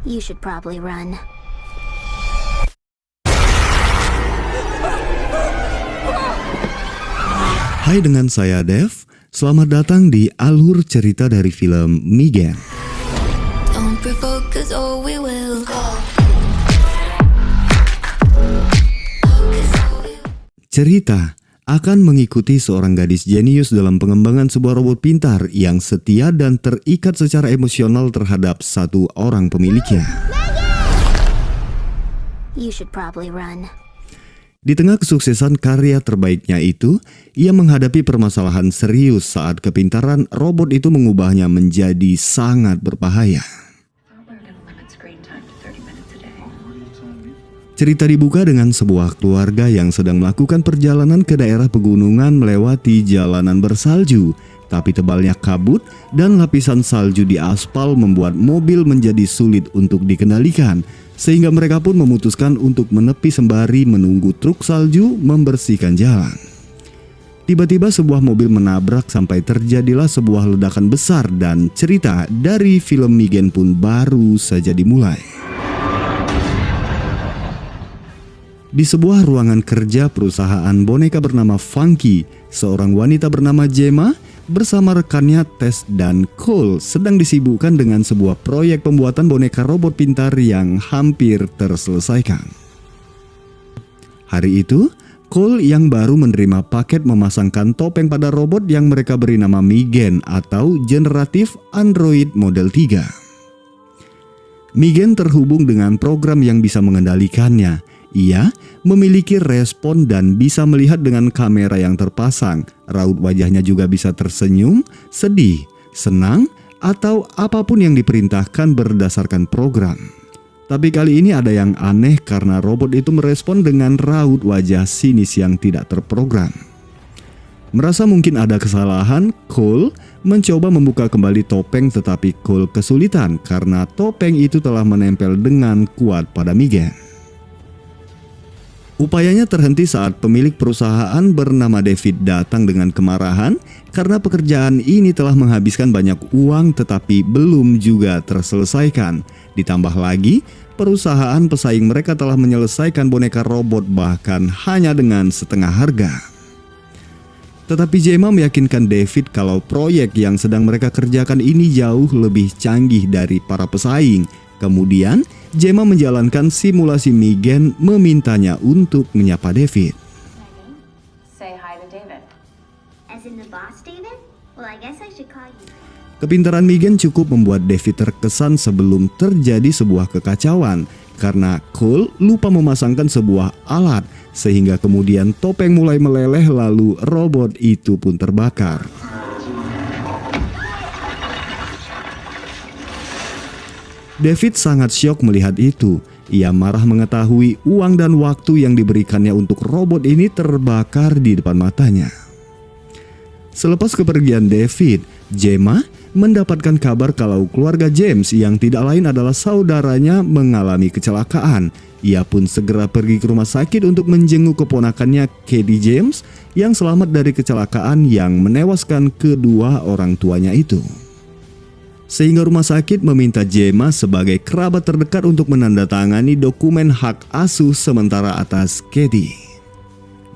You should probably run. Hai, dengan saya Dev. Selamat datang di alur cerita dari film Migen. Don't provoke us or we will go. Cerita akan mengikuti seorang gadis jenius dalam pengembangan sebuah robot pintar yang setia dan terikat secara emosional terhadap satu orang pemiliknya. You should probably run. Di tengah kesuksesan karya terbaiknya itu, ia menghadapi permasalahan serius saat kepintaran robot itu mengubahnya menjadi sangat berbahaya. Cerita dibuka dengan sebuah keluarga yang sedang melakukan perjalanan ke daerah pegunungan melewati jalanan bersalju. Tapi tebalnya kabut dan lapisan salju di aspal membuat mobil menjadi sulit untuk dikendalikan. Sehingga mereka pun memutuskan untuk menepi sembari menunggu truk salju membersihkan jalan. Tiba-tiba sebuah mobil menabrak sampai terjadilah sebuah ledakan besar dan cerita dari film Migen pun baru saja dimulai. Di sebuah ruangan kerja perusahaan boneka bernama Funky, seorang wanita bernama Gemma bersama rekannya Tess dan Cole sedang disibukkan dengan sebuah proyek pembuatan boneka robot pintar yang hampir terselesaikan. Hari itu, Cole yang baru menerima paket memasangkan topeng pada robot yang mereka beri nama Migen atau Generatif Android Model 3. Migen terhubung dengan program yang bisa mengendalikannya. Ia memiliki respon dan bisa melihat dengan kamera yang terpasang. Raut wajahnya juga bisa tersenyum, sedih, senang, atau apapun yang diperintahkan berdasarkan program. Tapi kali ini ada yang aneh karena robot itu merespon dengan raut wajah sinis yang tidak terprogram. Merasa mungkin ada kesalahan, Cole mencoba membuka kembali topeng tetapi Cole kesulitan karena topeng itu telah menempel dengan kuat pada Migen. Upayanya terhenti saat pemilik perusahaan bernama David datang dengan kemarahan karena pekerjaan ini telah menghabiskan banyak uang tetapi belum juga terselesaikan. Ditambah lagi, perusahaan pesaing mereka telah menyelesaikan boneka robot bahkan hanya dengan setengah harga. Tetapi Gemma meyakinkan David kalau proyek yang sedang mereka kerjakan ini jauh lebih canggih dari para pesaing. Kemudian, Gemma menjalankan simulasi Migen memintanya untuk menyapa David. Say hi to David. As in the boss, David? Well, I guess I should call you. Kepintaran Migen cukup membuat David terkesan sebelum terjadi sebuah kekacauan karena Cole lupa memasangkan sebuah alat sehingga kemudian topeng mulai meleleh lalu robot itu pun terbakar. David sangat syok melihat itu. Ia marah mengetahui uang dan waktu yang diberikannya untuk robot ini terbakar di depan matanya. Selepas kepergian David, Gemma mendapatkan kabar kalau keluarga James yang tidak lain adalah saudaranya mengalami kecelakaan. Ia pun segera pergi ke rumah sakit untuk menjenguk keponakannya Katie James yang selamat dari kecelakaan yang menewaskan kedua orang tuanya itu. Sehingga rumah sakit meminta Gemma sebagai kerabat terdekat untuk menandatangani dokumen hak asuh sementara atas Katie.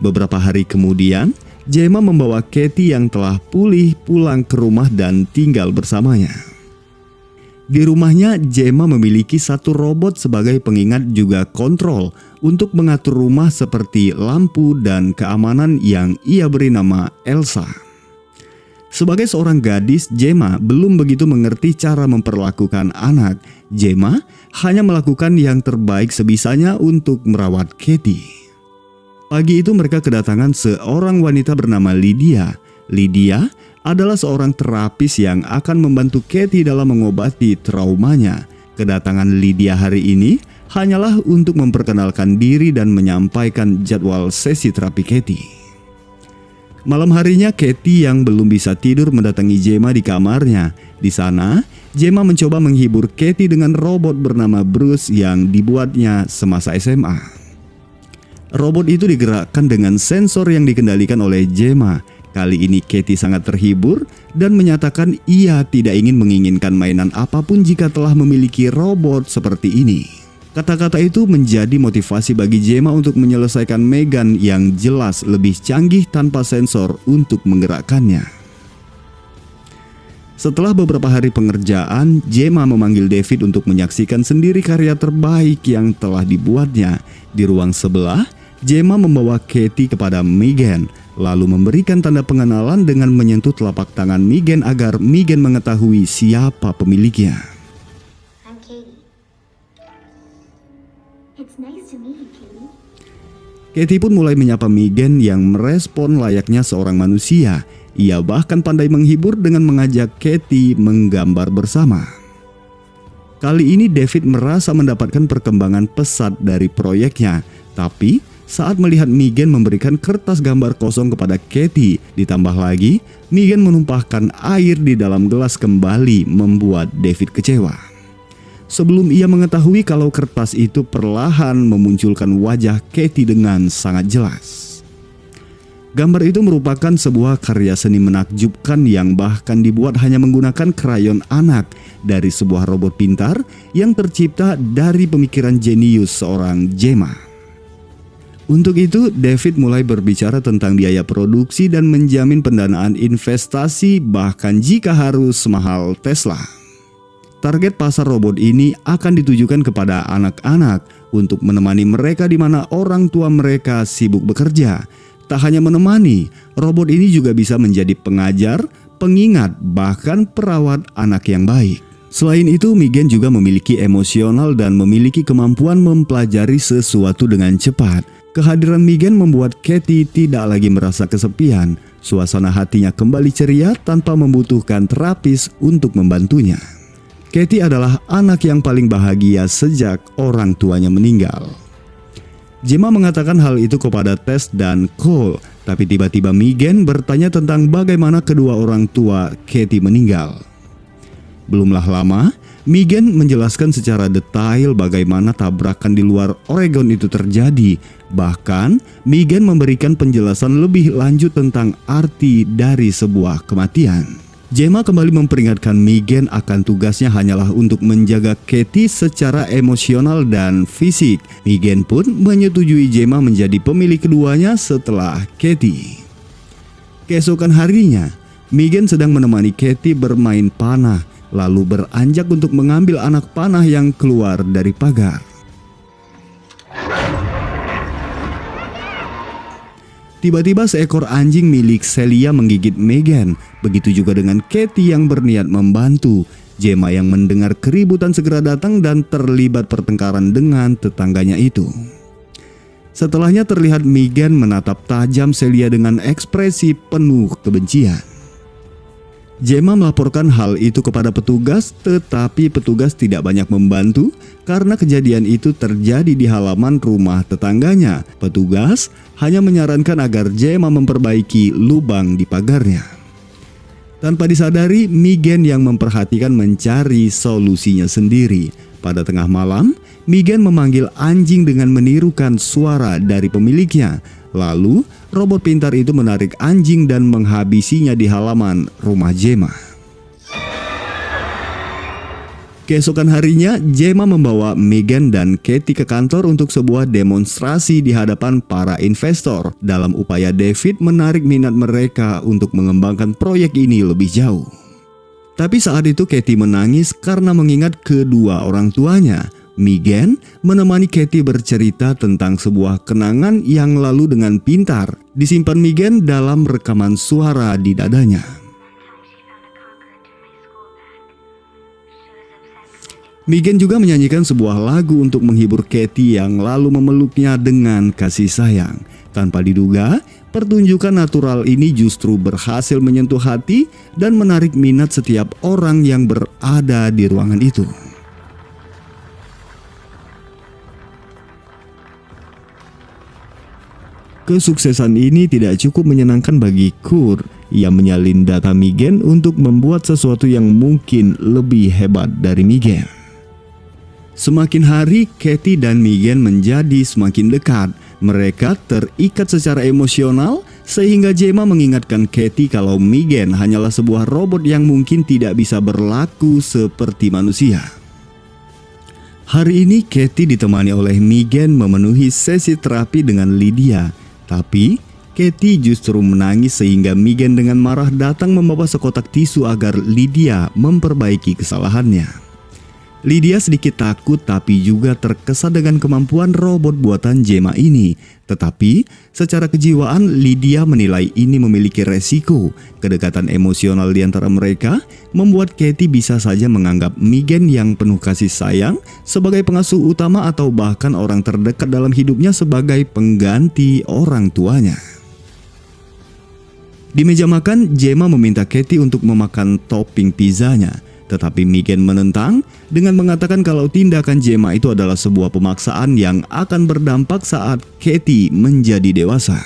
Beberapa hari kemudian, Gemma membawa Katie yang telah pulih pulang ke rumah dan tinggal bersamanya. Di rumahnya, Gemma memiliki satu robot sebagai pengingat juga kontrol untuk mengatur rumah seperti lampu dan keamanan yang ia beri nama Elsa. Sebagai seorang gadis, Gemma belum begitu mengerti cara memperlakukan anak. Gemma hanya melakukan yang terbaik sebisanya untuk merawat Katie. Pagi itu mereka kedatangan seorang wanita bernama Lydia. Lydia adalah seorang terapis yang akan membantu Katie dalam mengobati traumanya. Kedatangan Lydia hari ini hanyalah untuk memperkenalkan diri dan menyampaikan jadwal sesi terapi Katie. Malam harinya, Katie yang belum bisa tidur mendatangi Gemma di kamarnya. Di sana, Gemma mencoba menghibur Katie dengan robot bernama Bruce yang dibuatnya semasa SMA. Robot itu digerakkan dengan sensor yang dikendalikan oleh Gemma. Kali ini Katie sangat terhibur dan menyatakan ia tidak ingin menginginkan mainan apapun jika telah memiliki robot seperti ini. Kata-kata itu menjadi motivasi bagi Gemma untuk menyelesaikan Megan yang jelas lebih canggih tanpa sensor untuk menggerakkannya. Setelah beberapa hari pengerjaan, Gemma memanggil David untuk menyaksikan sendiri karya terbaik yang telah dibuatnya. Di ruang sebelah, Gemma membawa Katie kepada Megan, lalu memberikan tanda pengenalan dengan menyentuh telapak tangan Megan agar Megan mengetahui siapa pemiliknya. I'm Katie. It's nice to meet you, Katie. Katie pun mulai menyapa Megan yang merespon layaknya seorang manusia. Ia bahkan pandai menghibur dengan mengajak Katie menggambar bersama. Kali ini David merasa mendapatkan perkembangan pesat dari proyeknya, tapi saat melihat Megan memberikan kertas gambar kosong kepada Katie, ditambah lagi Megan menumpahkan air di dalam gelas kembali membuat David kecewa. Sebelum ia mengetahui kalau kertas itu perlahan memunculkan wajah Katie dengan sangat jelas. Gambar itu merupakan sebuah karya seni menakjubkan yang bahkan dibuat hanya menggunakan krayon anak dari sebuah robot pintar yang tercipta dari pemikiran jenius seorang Gemma. Untuk itu, David mulai berbicara tentang biaya produksi dan menjamin pendanaan investasi bahkan jika harus semahal Tesla. Target pasar robot ini akan ditujukan kepada anak-anak untuk menemani mereka di mana orang tua mereka sibuk bekerja. Tak hanya menemani, robot ini juga bisa menjadi pengajar, pengingat, bahkan perawat anak yang baik. Selain itu, Megan juga memiliki emosional dan memiliki kemampuan mempelajari sesuatu dengan cepat. Kehadiran Megan membuat Katie tidak lagi merasa kesepian. Suasana hatinya kembali ceria tanpa membutuhkan terapis untuk membantunya. Katie adalah anak yang paling bahagia sejak orang tuanya meninggal. Gemma mengatakan hal itu kepada Tess dan Cole, tapi tiba-tiba Megan bertanya tentang bagaimana kedua orang tua Katie meninggal. Belumlah lama, Megan menjelaskan secara detail bagaimana tabrakan di luar Oregon itu terjadi. Bahkan, Megan memberikan penjelasan lebih lanjut tentang arti dari sebuah kematian. Gemma kembali memperingatkan Megan akan tugasnya hanyalah untuk menjaga Katie secara emosional dan fisik. Megan pun menyetujui Gemma menjadi pemilik keduanya setelah Katie. Keesokan harinya, Megan sedang menemani Katie bermain panah, lalu beranjak untuk mengambil anak panah yang keluar dari pagar. Tiba-tiba seekor anjing milik Celia menggigit Megan. Begitu juga dengan Katie yang berniat membantu. Gemma yang mendengar keributan segera datang dan terlibat pertengkaran dengan tetangganya itu. Setelahnya terlihat Megan menatap tajam Celia dengan ekspresi penuh kebencian. Gemma melaporkan hal itu kepada petugas, tetapi petugas tidak banyak membantu karena kejadian itu terjadi di halaman rumah tetangganya. Petugas hanya menyarankan agar Gemma memperbaiki lubang di pagarnya. Tanpa disadari, Megan yang memperhatikan mencari solusinya sendiri. Pada tengah malam, Megan memanggil anjing dengan menirukan suara dari pemiliknya. Lalu, robot pintar itu menarik anjing dan menghabisinya di halaman rumah Gemma. Keesokan harinya, Gemma membawa Megan dan Katie ke kantor untuk sebuah demonstrasi di hadapan para investor dalam upaya David menarik minat mereka untuk mengembangkan proyek ini lebih jauh. Tapi saat itu Katie menangis karena mengingat kedua orang tuanya. Megan menemani Katie bercerita tentang sebuah kenangan yang lalu dengan pintar disimpan Megan dalam rekaman suara di dadanya. Megan juga menyanyikan sebuah lagu untuk menghibur Katie yang lalu memeluknya dengan kasih sayang. Tanpa diduga, pertunjukan natural ini justru berhasil menyentuh hati dan menarik minat setiap orang yang berada di ruangan itu. Kesuksesan ini tidak cukup menyenangkan bagi Kurt. Ia menyalin data Megan untuk membuat sesuatu yang mungkin lebih hebat dari Megan. Semakin hari, Katie dan Megan menjadi semakin dekat. Mereka terikat secara emosional sehingga Gemma mengingatkan Katie kalau Megan hanyalah sebuah robot yang mungkin tidak bisa berlaku seperti manusia. Hari ini Katie ditemani oleh Megan memenuhi sesi terapi dengan Lydia. Tapi Katie justru menangis sehingga Megan dengan marah datang membawa sekotak tisu agar Lydia memperbaiki kesalahannya. Lydia sedikit takut tapi juga terkesan dengan kemampuan robot buatan Gemma ini. Tetapi secara kejiwaan Lydia menilai ini memiliki resiko. Kedekatan emosional di antara mereka membuat Katie bisa saja menganggap Megan yang penuh kasih sayang sebagai pengasuh utama atau bahkan orang terdekat dalam hidupnya sebagai pengganti orang tuanya. Di meja makan, Gemma meminta Katie untuk memakan topping pizzanya. Tetapi Megan menentang dengan mengatakan kalau tindakan Gemma itu adalah sebuah pemaksaan yang akan berdampak saat Katie menjadi dewasa.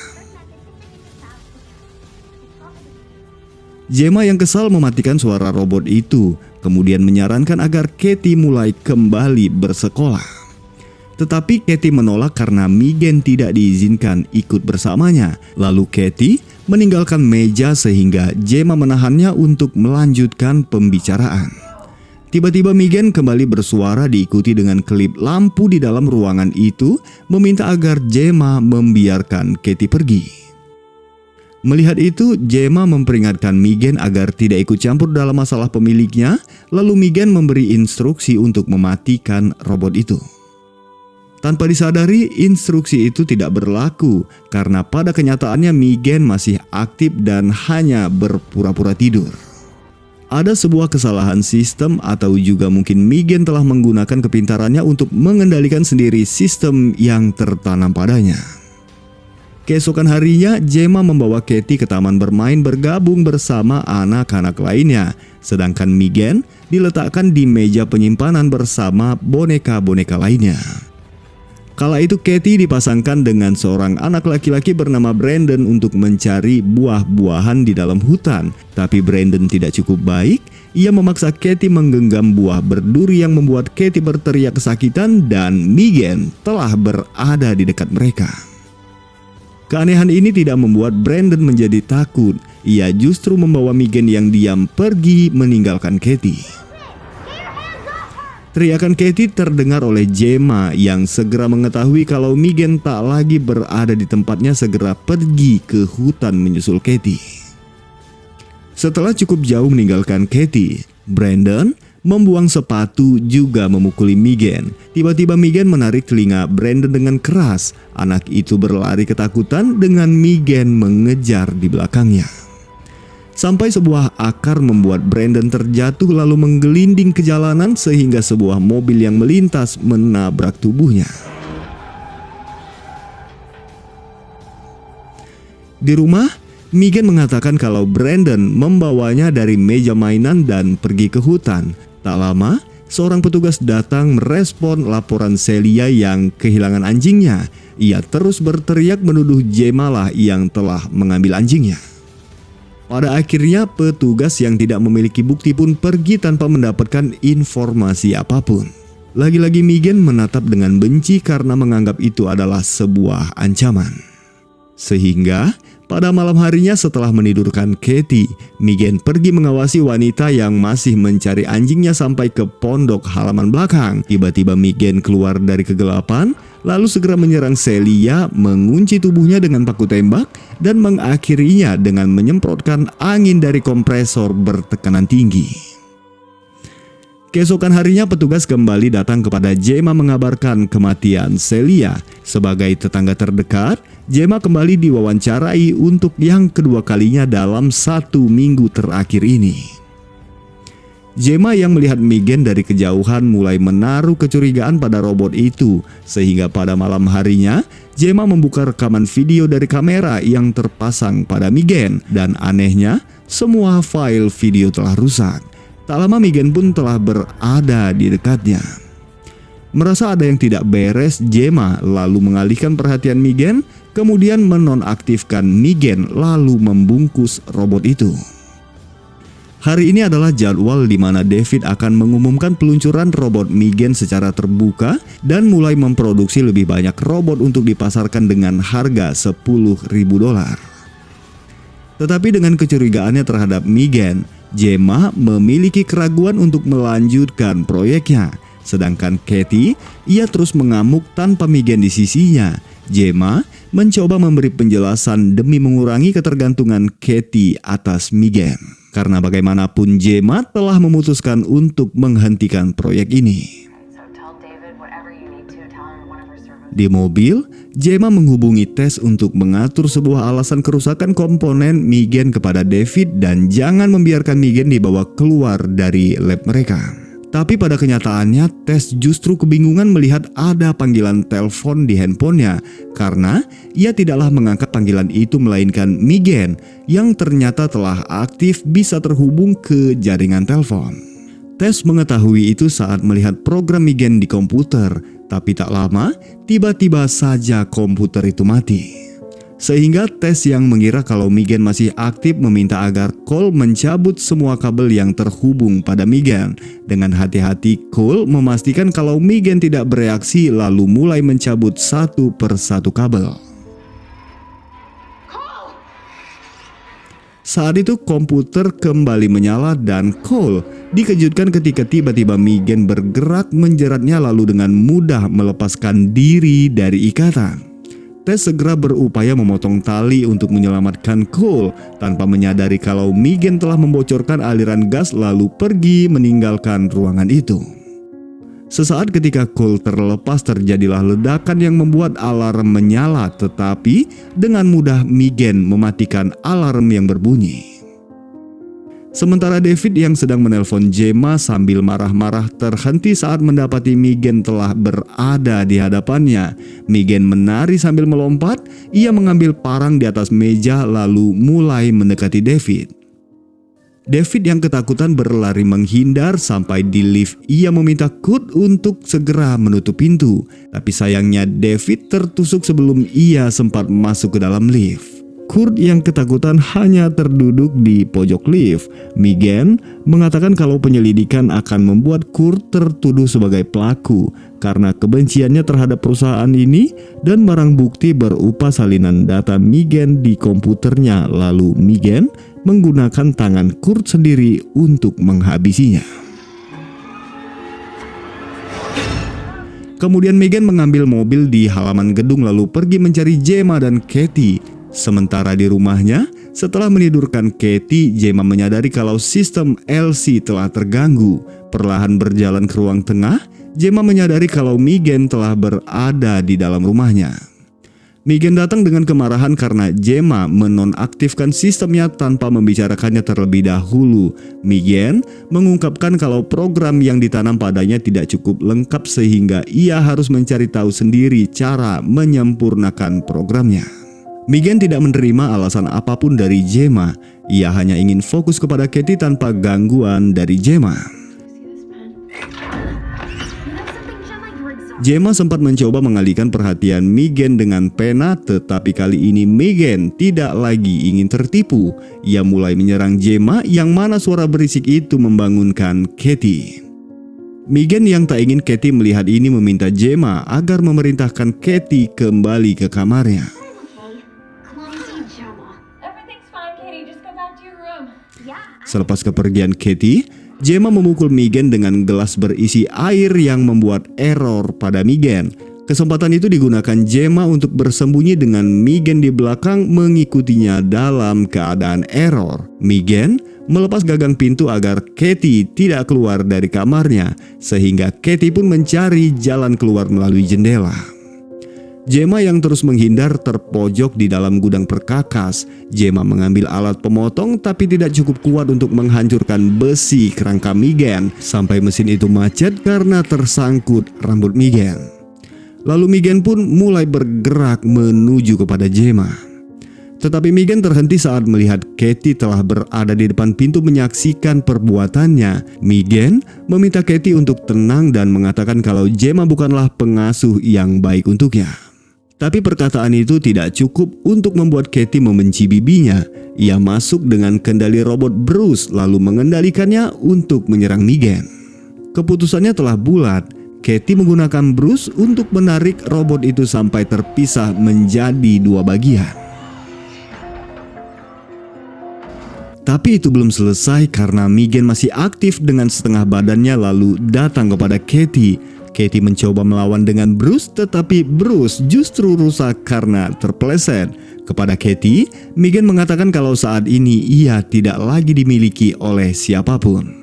Gemma yang kesal mematikan suara robot itu, kemudian menyarankan agar Katie mulai kembali bersekolah. Tetapi Katie menolak karena Megan tidak diizinkan ikut bersamanya. Lalu Katie meninggalkan meja sehingga Gemma menahannya untuk melanjutkan pembicaraan. Tiba-tiba Megan kembali bersuara diikuti dengan kelip lampu di dalam ruangan itu meminta agar Gemma membiarkan Katie pergi. Melihat itu, Gemma memperingatkan Megan agar tidak ikut campur dalam masalah pemiliknya. Lalu Megan memberi instruksi untuk mematikan robot itu. Tanpa disadari, instruksi itu tidak berlaku karena pada kenyataannya Megan masih aktif dan hanya berpura-pura tidur. Ada sebuah kesalahan sistem atau juga mungkin Megan telah menggunakan kepintarannya untuk mengendalikan sendiri sistem yang tertanam padanya. Keesokan harinya, Gemma membawa Katie ke taman bermain bergabung bersama anak-anak lainnya, sedangkan Megan diletakkan di meja penyimpanan bersama boneka-boneka lainnya. Kala itu Katie dipasangkan dengan seorang anak laki-laki bernama Brandon untuk mencari buah-buahan di dalam hutan. Tapi Brandon tidak cukup baik. Ia memaksa Katie menggenggam buah berduri yang membuat Katie berteriak kesakitan dan Megan telah berada di dekat mereka. Keanehan ini tidak membuat Brandon menjadi takut. Ia justru membawa Megan yang diam pergi meninggalkan Katie. Teriakan Katie terdengar oleh Gemma yang segera mengetahui kalau Megan tak lagi berada di tempatnya, segera pergi ke hutan menyusul Katie. Setelah cukup jauh meninggalkan Katie, Brandon membuang sepatu juga memukuli Megan. Tiba-tiba Megan menarik telinga Brandon dengan keras. Anak itu berlari ketakutan dengan Megan mengejar di belakangnya. Sampai sebuah akar membuat Brandon terjatuh lalu menggelinding ke jalanan sehingga sebuah mobil yang melintas menabrak tubuhnya. Di rumah, Megan mengatakan kalau Brandon membawanya dari meja mainan dan pergi ke hutan. Tak lama, seorang petugas datang merespon laporan Celia yang kehilangan anjingnya. Ia terus berteriak menuduh Gemma lah yang telah mengambil anjingnya. Pada akhirnya petugas yang tidak memiliki bukti pun pergi tanpa mendapatkan informasi apapun. Lagi-lagi Megan menatap dengan benci karena menganggap itu adalah sebuah ancaman. Sehingga pada malam harinya setelah menidurkan Katie, Megan pergi mengawasi wanita yang masih mencari anjingnya sampai ke pondok halaman belakang. Tiba-tiba Megan keluar dari kegelapan, lalu segera menyerang Celia, mengunci tubuhnya dengan paku tembak, dan mengakhirinya dengan menyemprotkan angin dari kompresor bertekanan tinggi. Keesokan harinya petugas kembali datang kepada Gemma mengabarkan kematian Celia. Sebagai tetangga terdekat, Gemma kembali diwawancarai untuk yang kedua kalinya dalam 1 minggu terakhir ini. Gemma yang melihat Megan dari kejauhan mulai menaruh kecurigaan pada robot itu, sehingga pada malam harinya Gemma membuka rekaman video dari kamera yang terpasang pada Megan, dan anehnya semua file video telah rusak. Tak lama Megan pun telah berada di dekatnya. Merasa ada yang tidak beres, Gemma lalu mengalihkan perhatian Megan, kemudian menonaktifkan Megan lalu membungkus robot itu. Hari ini adalah jadwal di mana David akan mengumumkan peluncuran robot Megan secara terbuka dan mulai memproduksi lebih banyak robot untuk dipasarkan dengan harga $10.000. Tetapi dengan kecurigaannya terhadap Megan, Gemma memiliki keraguan untuk melanjutkan proyeknya. Sedangkan Katie, ia terus mengamuk tanpa Megan di sisinya. Gemma mencoba memberi penjelasan demi mengurangi ketergantungan Katie atas Megan. Karena bagaimanapun Gemma telah memutuskan untuk menghentikan proyek ini. So tell David whatever you need to tell him one of her servants. Di mobil, Gemma menghubungi Tess untuk mengatur sebuah alasan kerusakan komponen Megan kepada David dan jangan membiarkan Megan dibawa keluar dari lab mereka. Tapi pada kenyataannya, Tess justru kebingungan melihat ada panggilan telepon di handphonenya karena ia tidaklah mengangkat panggilan itu melainkan Megan yang ternyata telah aktif bisa terhubung ke jaringan telepon. Tess mengetahui itu saat melihat program Megan di komputer, tapi tak lama tiba-tiba saja komputer itu mati. Sehingga Tess yang mengira kalau Megan masih aktif meminta agar Cole mencabut semua kabel yang terhubung pada Megan. Dengan hati-hati Cole memastikan kalau Megan tidak bereaksi lalu mulai mencabut satu persatu kabel. Saat itu komputer kembali menyala dan Cole dikejutkan ketika tiba-tiba Megan bergerak menjeratnya lalu dengan mudah melepaskan diri dari ikatan. Tess segera berupaya memotong tali untuk menyelamatkan Cole tanpa menyadari kalau Megan telah membocorkan aliran gas lalu pergi meninggalkan ruangan itu. Sesaat ketika Cole terlepas terjadilah ledakan yang membuat alarm menyala, tetapi dengan mudah Megan mematikan alarm yang berbunyi. Sementara David yang sedang menelpon Gemma sambil marah-marah terhenti saat mendapati Megan telah berada di hadapannya. Megan menari sambil melompat, ia mengambil parang di atas meja lalu mulai mendekati David. David yang ketakutan berlari menghindar sampai di lift. Ia meminta Kurt untuk segera menutup pintu, tapi sayangnya David tertusuk sebelum ia sempat masuk ke dalam lift. Kurt yang ketakutan hanya terduduk di pojok lift. Megan mengatakan kalau penyelidikan akan membuat Kurt tertuduh sebagai pelaku karena kebenciannya terhadap perusahaan ini dan barang bukti berupa salinan data Megan di komputernya. Lalu Megan menggunakan tangan Kurt sendiri untuk menghabisinya. Kemudian Megan mengambil mobil di halaman gedung lalu pergi mencari Gemma dan Katie. Sementara di rumahnya, setelah menidurkan Katie, Gemma menyadari kalau sistem LC telah terganggu. Perlahan berjalan ke ruang tengah, Gemma menyadari kalau Megan telah berada di dalam rumahnya. Megan datang dengan kemarahan karena Gemma menonaktifkan sistemnya tanpa membicarakannya terlebih dahulu. Megan mengungkapkan kalau program yang ditanam padanya tidak cukup lengkap sehingga ia harus mencari tahu sendiri cara menyempurnakan programnya. Megan tidak menerima alasan apapun dari Gemma. Ia hanya ingin fokus kepada Katie tanpa gangguan dari Gemma. Gemma sempat mencoba mengalihkan perhatian Megan dengan pena, tetapi kali ini Megan tidak lagi ingin tertipu. Ia mulai menyerang Gemma yang mana suara berisik itu membangunkan Katie. Megan yang tak ingin Katie melihat ini meminta Gemma agar memerintahkan Katie kembali ke kamarnya. Selepas kepergian Katie, Gemma memukul Megan dengan gelas berisi air yang membuat error pada Megan. Kesempatan itu digunakan Gemma untuk bersembunyi dengan Megan di belakang mengikutinya dalam keadaan error. Megan melepas gagang pintu agar Katie tidak keluar dari kamarnya, sehingga Katie pun mencari jalan keluar melalui jendela. Gemma yang terus menghindar terpojok di dalam gudang perkakas. Gemma mengambil alat pemotong tapi tidak cukup kuat untuk menghancurkan besi kerangka Megan sampai mesin itu macet karena tersangkut rambut Megan. Lalu Megan pun mulai bergerak menuju kepada Gemma. Tetapi Megan terhenti saat melihat Katie telah berada di depan pintu menyaksikan perbuatannya. Megan meminta Katie untuk tenang dan mengatakan kalau Gemma bukanlah pengasuh yang baik untuknya. Tapi perkataan itu tidak cukup untuk membuat Katie membenci bibinya. Ia masuk dengan kendali robot Bruce lalu mengendalikannya untuk menyerang Megan. Keputusannya telah bulat. Katie menggunakan Bruce untuk menarik robot itu sampai terpisah menjadi dua bagian. Tapi itu belum selesai karena Megan masih aktif dengan setengah badannya lalu datang kepada Katie. Katie mencoba melawan dengan Bruce tetapi Bruce justru rusak karena terpeleset. Kepada Katie, Megan mengatakan kalau saat ini ia tidak lagi dimiliki oleh siapapun.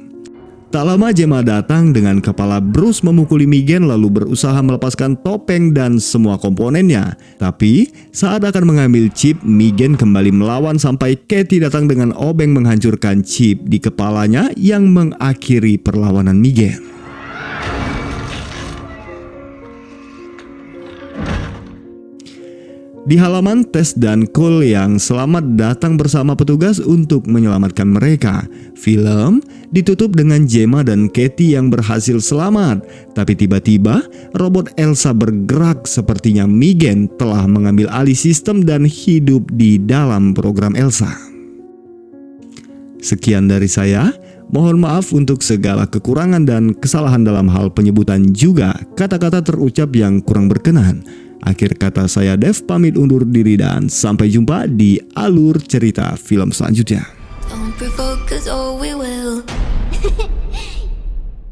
Tak lama Gemma datang dengan kepala Bruce memukuli Megan lalu berusaha melepaskan topeng dan semua komponennya. Tapi saat akan mengambil chip, Megan kembali melawan sampai Katie datang dengan obeng menghancurkan chip di kepalanya yang mengakhiri perlawanan Megan. Di halaman, Tess dan Cole yang selamat datang bersama petugas untuk menyelamatkan mereka. Film ditutup dengan Gemma dan Katie yang berhasil selamat. Tapi tiba-tiba robot Elsa bergerak, sepertinya Megan telah mengambil alih sistem dan hidup di dalam program Elsa. Sekian dari saya. Mohon maaf untuk segala kekurangan dan kesalahan dalam hal penyebutan juga kata-kata terucap yang kurang berkenan. Akhir kata saya Dev pamit undur diri dan sampai jumpa di alur cerita film selanjutnya. Don't provoke us or we will.